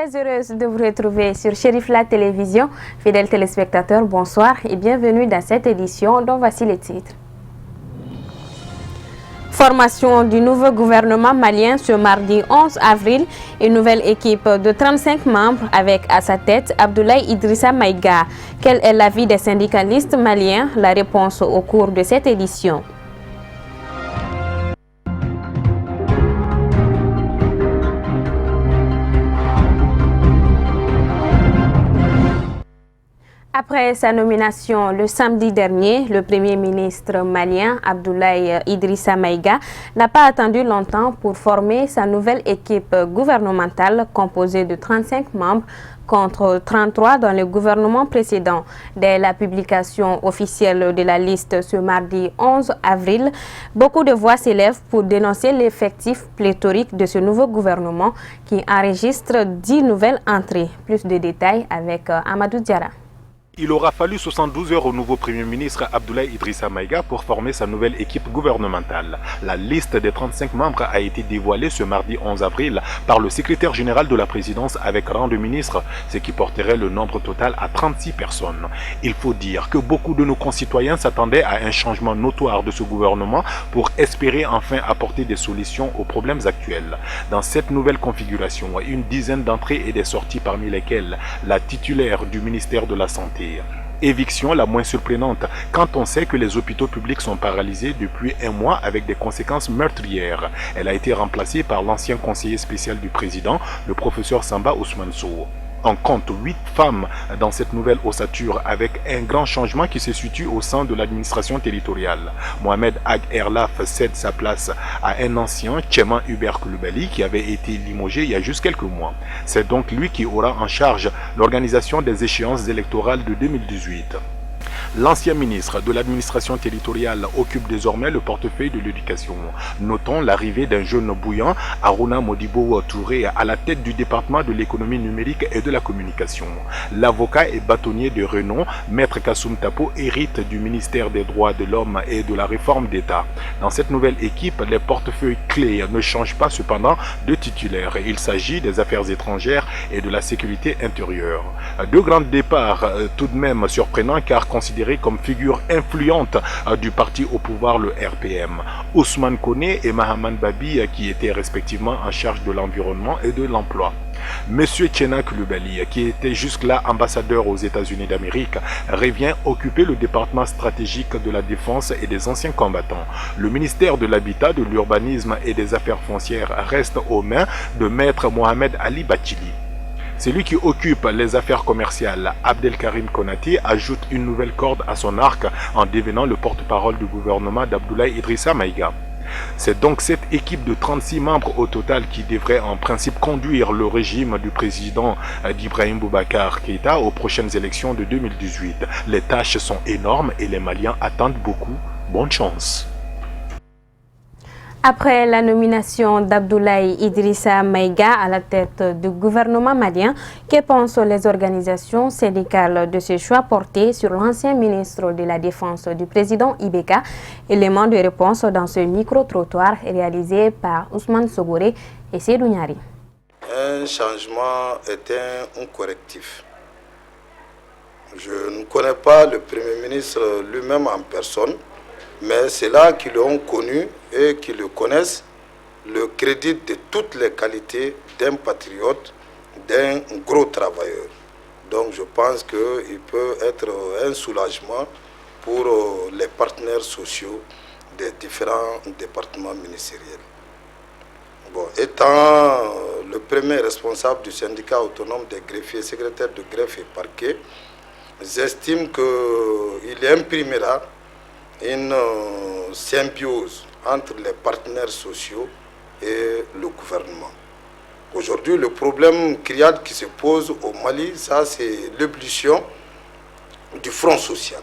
Très heureuse de vous retrouver sur Chérif La Télévision. Fidèles téléspectateurs, bonsoir et bienvenue dans cette édition dont voici les titres. Formation du nouveau gouvernement malien ce mardi 11 avril. Une nouvelle équipe de 35 membres avec à sa tête Abdoulaye Idrissa Maïga. Quel est l'avis des syndicalistes maliens? La réponse au cours de cette édition. Après sa nomination le samedi dernier, le Premier ministre malien Abdoulaye Idrissa Maïga n'a pas attendu longtemps pour former sa nouvelle équipe gouvernementale composée de 35 membres contre 33 dans le gouvernement précédent. Dès la publication officielle de la liste ce mardi 11 avril, beaucoup de voix s'élèvent pour dénoncer l'effectif pléthorique de ce nouveau gouvernement qui enregistre 10 nouvelles entrées. Plus de détails avec Amadou Diara. Il aura fallu 72 heures au nouveau Premier ministre Abdoulaye Idrissa Maïga pour former sa nouvelle équipe gouvernementale. La liste des 35 membres a été dévoilée ce mardi 11 avril par le secrétaire général de la présidence avec rang de ministre, ce qui porterait le nombre total à 36 personnes. Il faut dire que beaucoup de nos concitoyens s'attendaient à un changement notoire de ce gouvernement pour espérer enfin apporter des solutions aux problèmes actuels. Dans cette nouvelle configuration, une dizaine d'entrées et des sorties parmi lesquelles la titulaire du ministère de la Santé. Éviction la moins surprenante quand on sait que les hôpitaux publics sont paralysés depuis un mois avec des conséquences meurtrières. Elle a été remplacée par l'ancien conseiller spécial du président, le professeur Samba Ousmane Sow. On compte 8 femmes dans cette nouvelle ossature avec un grand changement qui se situe au sein de l'administration territoriale. Mohamed Ag Erlaf cède sa place à un ancien, Tcheman Hubert Koulibaly, qui avait été limogé il y a juste quelques mois. C'est donc lui qui aura en charge l'organisation des échéances électorales de 2018. L'ancien ministre de l'administration territoriale occupe désormais le portefeuille de l'éducation. Notons l'arrivée d'un jeune bouillant, Aruna Modibo Touré, à la tête du département de l'économie numérique et de la communication. L'avocat et bâtonnier de renom, Maître Kassoum Tapo, hérite du ministère des droits de l'homme et de la réforme d'État. Dans cette nouvelle équipe, les portefeuilles clés ne changent pas cependant de titulaire. Il s'agit des affaires étrangères et de la sécurité intérieure. Deux grands départs tout de même surprenants car considérés comme figure influente du parti au pouvoir, le RPM. Ousmane Koné et Mahaman Babi qui étaient respectivement en charge de l'environnement et de l'emploi. Monsieur Tchenan Koulibaly, qui était jusque-là ambassadeur aux États-Unis d'Amérique, revient occuper le département stratégique de la défense et des anciens combattants. Le ministère de l'Habitat, de l'Urbanisme et des Affaires foncières reste aux mains de Maître Mohamed Ali Bachili. Celui qui occupe les affaires commerciales, Abdelkarim Konati, ajoute une nouvelle corde à son arc en devenant le porte-parole du gouvernement d'Abdoulaye Idrissa Maïga. C'est donc cette équipe de 36 membres au total qui devrait en principe conduire le régime du président d'Ibrahim Boubacar Keïta aux prochaines élections de 2018. Les tâches sont énormes et les Maliens attendent beaucoup. Bonne chance. Après la nomination d'Abdoulaye Idrissa Maïga à la tête du gouvernement malien, que pensent les organisations syndicales de ce choix porté sur l'ancien ministre de la Défense du président Ibeka? Élément de réponse dans ce micro-trottoir réalisé par Ousmane Sogoré et Seydou Niari. Un changement est un correctif. Je ne connais pas le Premier ministre lui-même en personne, mais c'est là qui l'ont connu et qui le connaissent le crédit de toutes les qualités d'un patriote, d'un gros travailleur. Donc je pense qu'il peut être un soulagement pour les partenaires sociaux des différents départements ministériels. Bon, étant le premier responsable du syndicat autonome des greffiers, secrétaire de greffe et parquet, j'estime qu'il imprimera une symbiose entre les partenaires sociaux et le gouvernement. Aujourd'hui, le problème criard qui se pose au Mali, ça c'est l'ébullition du front social.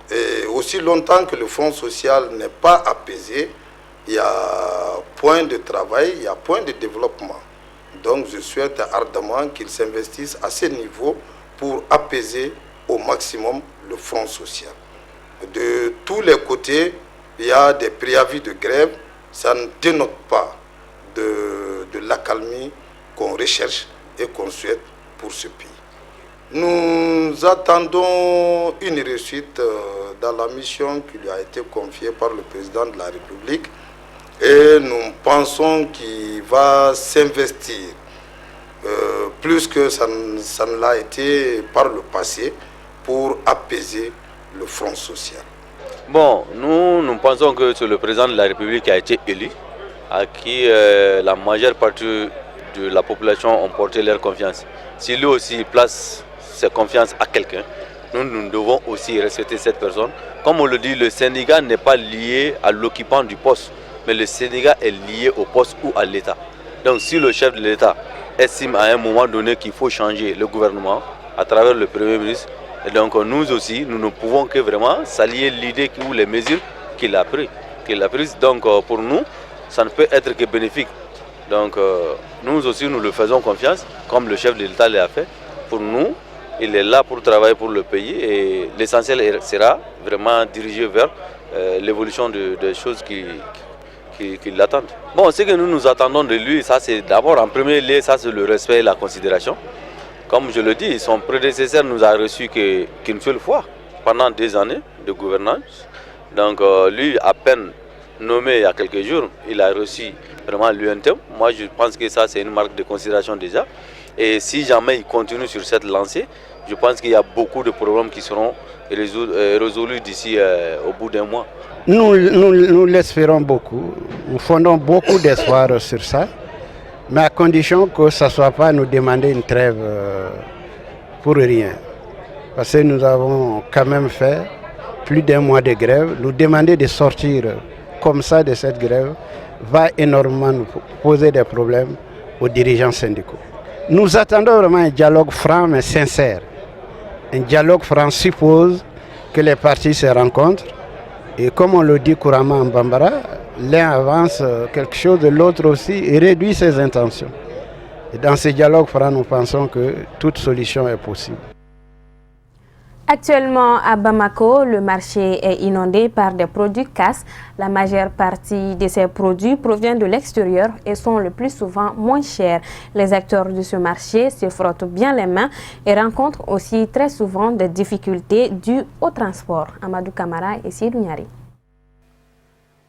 Et aussi longtemps que le front social n'est pas apaisé, il y a point de travail, il y a point de développement. Donc je souhaite ardemment qu'ils s'investissent à ce niveau pour apaiser au maximum le front social. De tous les côtés, il y a des préavis de grève, ça ne dénote pas de l'accalmie qu'on recherche et qu'on souhaite pour ce pays. Nous attendons une réussite dans la mission qui lui a été confiée par le président de la République et nous pensons qu'il va s'investir plus que ça ne l'a été par le passé pour apaiser le front social. Bon, nous pensons que c'est le président de la République qui a été élu, à qui la majeure partie de la population ont porté leur confiance. Si lui aussi place sa confiance à quelqu'un, nous devons aussi respecter cette personne. Comme on le dit, le syndicat n'est pas lié à l'occupant du poste, mais le syndicat est lié au poste ou à l'État. Donc si le chef de l'État estime à un moment donné qu'il faut changer le gouvernement à travers le Premier ministre, et donc nous aussi, nous ne pouvons que vraiment s'allier l'idée ou les mesures qu'il a prises. Donc pour nous, ça ne peut être que bénéfique. Donc nous aussi, nous le faisons confiance, comme le chef de l'État l'a fait. Pour nous, il est là pour travailler pour le pays et l'essentiel sera vraiment dirigé vers l'évolution des choses qui l'attendent. Bon, ce que nous attendons de lui, ça c'est d'abord en premier lieu, ça c'est le respect et la considération. Comme je le dis, son prédécesseur nous a reçus qu'une seule fois pendant des années de gouvernance. Donc lui, à peine nommé il y a quelques jours, il a reçu vraiment l'UNTM. Moi je pense que ça c'est une marque de considération déjà. Et si jamais il continue sur cette lancée, je pense qu'il y a beaucoup de problèmes qui seront résolus d'ici au bout d'un mois. Nous l'espérons beaucoup. Nous fondons beaucoup d'espoir sur ça, mais à condition que ça ne soit pas nous demander une trêve pour rien. Parce que nous avons quand même fait plus d'un mois de grève. Nous demander de sortir comme ça de cette grève va énormément nous poser des problèmes aux dirigeants syndicaux. Nous attendons vraiment un dialogue franc mais sincère. Un dialogue franc suppose que les partis se rencontrent et comme on le dit couramment en Bambara, l'un avance quelque chose de l'autre aussi et réduit ses intentions. Et dans ce dialogue franc, nous pensons que toute solution est possible. Actuellement, à Bamako, le marché est inondé par des produits casse. La majeure partie de ces produits provient de l'extérieur et sont le plus souvent moins chers. Les acteurs de ce marché se frottent bien les mains et rencontrent aussi très souvent des difficultés dues au transport. Amadou Kamara et Sidou Nyari.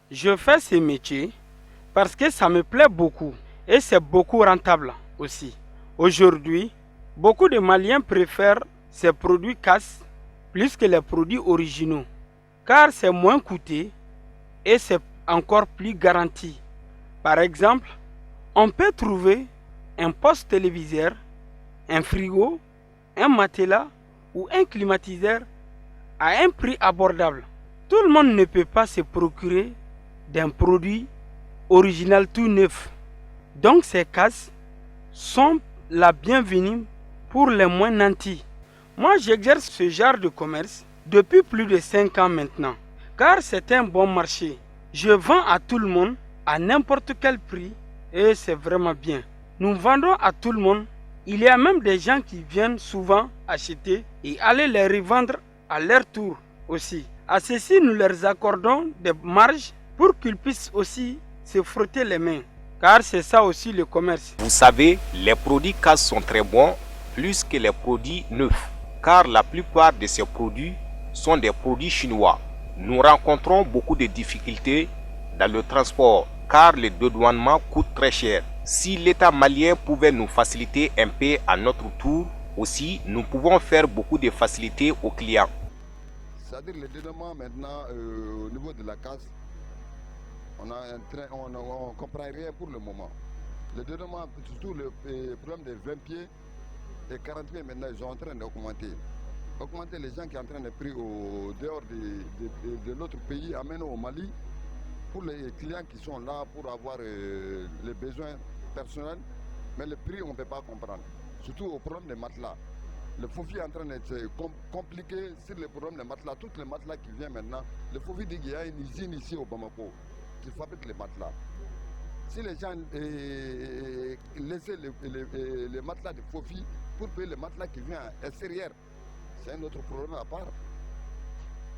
Je fais ce métier parce que ça me plaît beaucoup et c'est beaucoup rentable aussi. Aujourd'hui, beaucoup de Maliens préfèrent ces produits casse plus que les produits originaux, car c'est moins coûteux et c'est encore plus garanti. Par exemple, on peut trouver un poste téléviseur, un frigo, un matelas ou un climatiseur à un prix abordable. Tout le monde ne peut pas se procurer d'un produit original tout neuf. Donc ces cases sont la bienvenue pour les moins nantis. Moi, j'exerce ce genre de commerce depuis plus de 5 ans maintenant, car c'est un bon marché. Je vends à tout le monde, à n'importe quel prix, et c'est vraiment bien. Nous vendons à tout le monde. Il y a même des gens qui viennent souvent acheter et aller les revendre à leur tour aussi. À ceci, nous leur accordons des marges pour qu'ils puissent aussi se frotter les mains, car c'est ça aussi le commerce. Vous savez, les produits casse sont très bons, plus que les produits neufs, car la plupart de ces produits sont des produits chinois. Nous rencontrons beaucoup de difficultés dans le transport, car le dédouanement coûte très cher. Si l'État malien pouvait nous faciliter un peu à notre tour, aussi nous pouvons faire beaucoup de facilités aux clients. C'est-à-dire le dédouanement maintenant au niveau de la casse, on ne comprend rien pour le moment. Le dédouanement, surtout le problème des 20 pieds, et 40 pieds maintenant, ils sont en train d'augmenter. Augmenter les gens qui sont en train de prix au dehors de l'autre pays, amener au Mali, pour les clients qui sont là pour avoir les besoins personnels, mais le prix on ne peut pas comprendre. Surtout au problème des matelas. Le FOFI est en train d'être compliqué sur le problème des matelas. Tous les matelas qui viennent maintenant, le FOFI dit qu'il y a une usine ici au Bamako qui fabrique les matelas. Si les gens laissaient les matelas de FOFI pour payer les matelas qui viennent à extérieur, c'est un autre problème à part.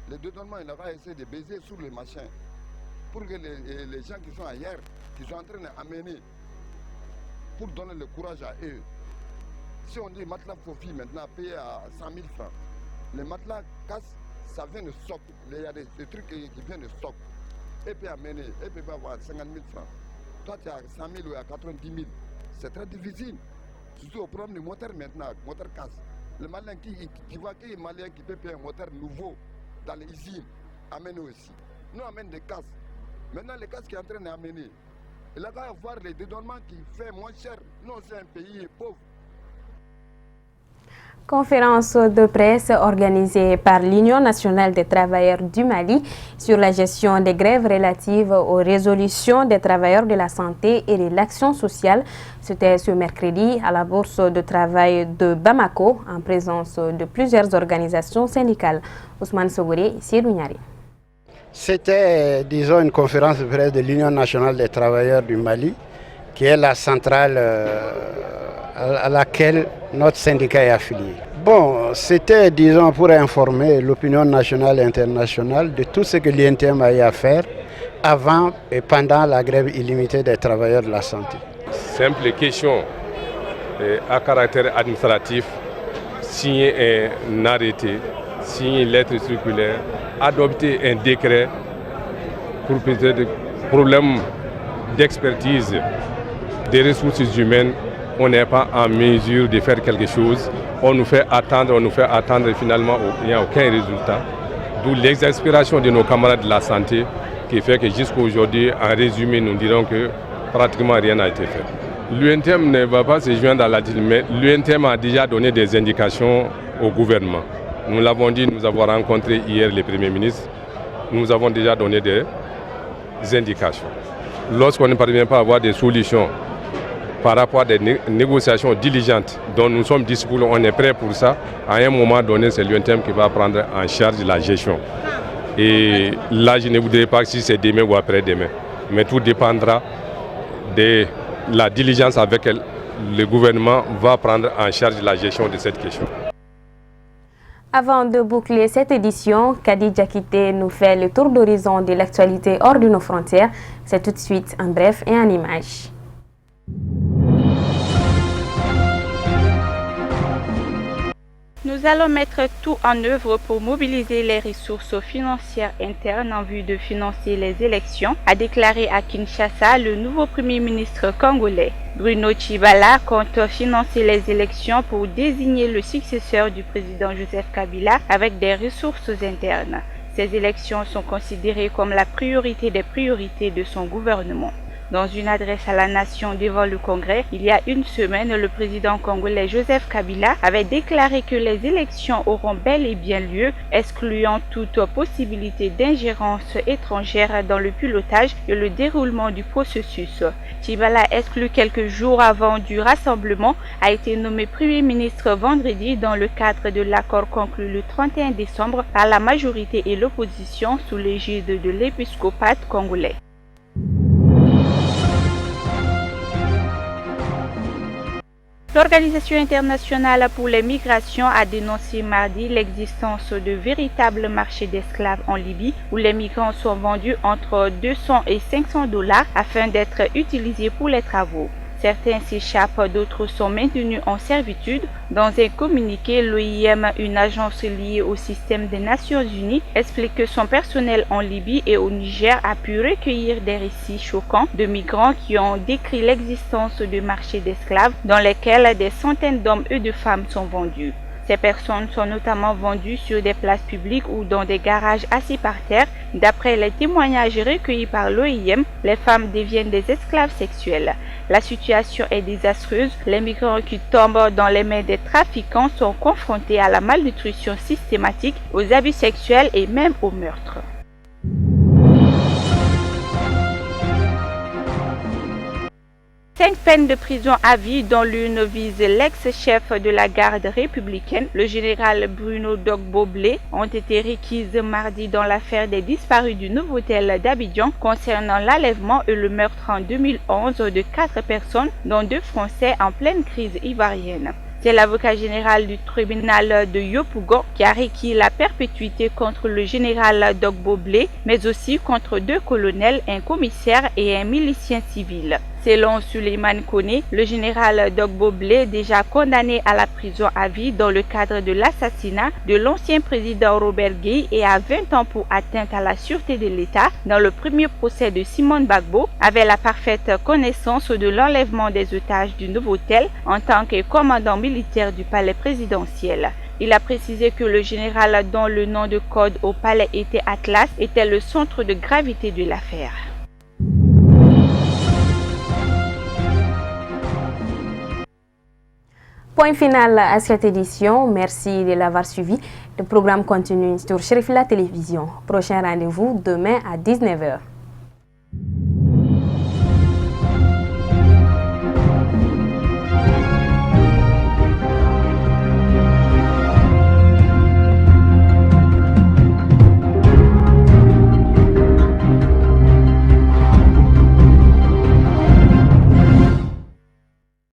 Le dédouanement, il va essayer de baiser sur les machins pour que les gens qui sont ailleurs, qui sont en train d'amener, pour donner le courage à eux, Si on dit matelas Fofi maintenant payé à 100 000 francs, les matelas cassent, ça vient de stock. Il y a des trucs qui viennent de stock. Et puis amener, et puis avoir 50 000 francs. Toi tu as 100 000 ou à 90 000. C'est très difficile. Surtout au problème du moteur maintenant, moteur casse. Le malin qui voit qu'il y a un malien qui peut payer un moteur nouveau dans les usines, amène aussi. Nous amène des casses. Maintenant les casses qui sont en train d'amener. Il va y avoir les dédouanements qui font moins cher. Nous c'est un pays pauvre. Conférence de presse organisée par l'Union nationale des travailleurs du Mali sur la gestion des grèves relatives aux résolutions des travailleurs de la santé et de l'action sociale. C'était ce mercredi à la Bourse de travail de Bamako en présence de plusieurs organisations syndicales. Ousmane Sogouré, Siedou Niari. C'était, disons, une conférence de presse de l'Union nationale des travailleurs du Mali, qui est la centrale à laquelle notre syndicat est affilié. Bon, c'était, disons, pour informer l'opinion nationale et internationale de tout ce que l'INTM a eu à faire avant et pendant la grève illimitée des travailleurs de la santé. Simple question à caractère administratif, signer un arrêté, signer une lettre circulaire, adopter un décret pour peut-être des problèmes d'expertise des ressources humaines. On n'est pas en mesure de faire quelque chose. On nous fait attendre et finalement il n'y a aucun résultat. D'où l'exaspération de nos camarades de la santé qui fait que jusqu'à aujourd'hui, en résumé, nous dirons que pratiquement rien n'a été fait. L'UNTM ne va pas se joindre à la deal, mais l'UNTM a déjà donné des indications au gouvernement. Nous l'avons dit, nous avons rencontré hier le Premier ministre. Nous avons déjà donné des indications. Lorsqu'on ne parvient pas à avoir des solutions par rapport à des négociations diligentes dont nous sommes disponibles, on est prêt pour ça. À un moment donné, c'est l'UNTM qui va prendre en charge la gestion. Et là, je ne voudrais pas si c'est demain ou après-demain. Mais tout dépendra de la diligence avec laquelle le gouvernement va prendre en charge la gestion de cette question. Avant de boucler cette édition, Kadi Diakité nous fait le tour d'horizon de l'actualité hors de nos frontières. C'est tout de suite en bref et en images. Nous allons mettre tout en œuvre pour mobiliser les ressources financières internes en vue de financer les élections, a déclaré à Kinshasa le nouveau Premier ministre congolais. Bruno Tshibala compte financer les élections pour désigner le successeur du président Joseph Kabila avec des ressources internes. Ces élections sont considérées comme la priorité des priorités de son gouvernement. Dans une adresse à la nation devant le Congrès, il y a une semaine, le président congolais Joseph Kabila avait déclaré que les élections auront bel et bien lieu, excluant toute possibilité d'ingérence étrangère dans le pilotage et le déroulement du processus. Tshibala, exclu quelques jours avant du rassemblement, a été nommé Premier ministre vendredi dans le cadre de l'accord conclu le 31 décembre par la majorité et l'opposition sous l'égide de l'épiscopat congolais. L'Organisation internationale pour les migrations a dénoncé mardi l'existence de véritables marchés d'esclaves en Libye où les migrants sont vendus entre 200 et 500 $ afin d'être utilisés pour les travaux. Certains s'échappent, d'autres sont maintenus en servitude. Dans un communiqué, l'OIM, une agence liée au système des Nations Unies, explique que son personnel en Libye et au Niger a pu recueillir des récits choquants de migrants qui ont décrit l'existence de marchés d'esclaves dans lesquels des centaines d'hommes et de femmes sont vendus. Ces personnes sont notamment vendues sur des places publiques ou dans des garages assis par terre. D'après les témoignages recueillis par l'OIM, les femmes deviennent des esclaves sexuels. La situation est désastreuse. Les migrants qui tombent dans les mains des trafiquants sont confrontés à la malnutrition systématique, aux abus sexuels et même au meurtre. Cinq peines de prison à vie, dont l'une vise l'ex-chef de la garde républicaine, le général Bruno Dogbo-Blé, ont été requises mardi dans l'affaire des disparus du Novotel d'Abidjan concernant l'enlèvement et le meurtre en 2011 de 4 personnes, dont 2 Français en pleine crise ivoirienne. C'est l'avocat général du tribunal de Yopougon qui a requis la perpétuité contre le général Dogbo-Blé, mais aussi contre 2 colonels, un commissaire et un milicien civil. Selon Souleymane Koné, le général Dogbo Blé, déjà condamné à la prison à vie dans le cadre de l'assassinat de l'ancien président Robert Gueye et à 20 ans pour atteinte à la sûreté de l'État dans le premier procès de Simone Gbagbo, avait la parfaite connaissance de l'enlèvement des otages du Novotel en tant que commandant militaire du palais présidentiel. Il a précisé que le général dont le nom de code au palais était Atlas était le centre de gravité de l'affaire. Point final à cette édition. Merci de l'avoir suivi. Le programme continue sur Cherifila Télévision. Prochain rendez-vous demain à 19h.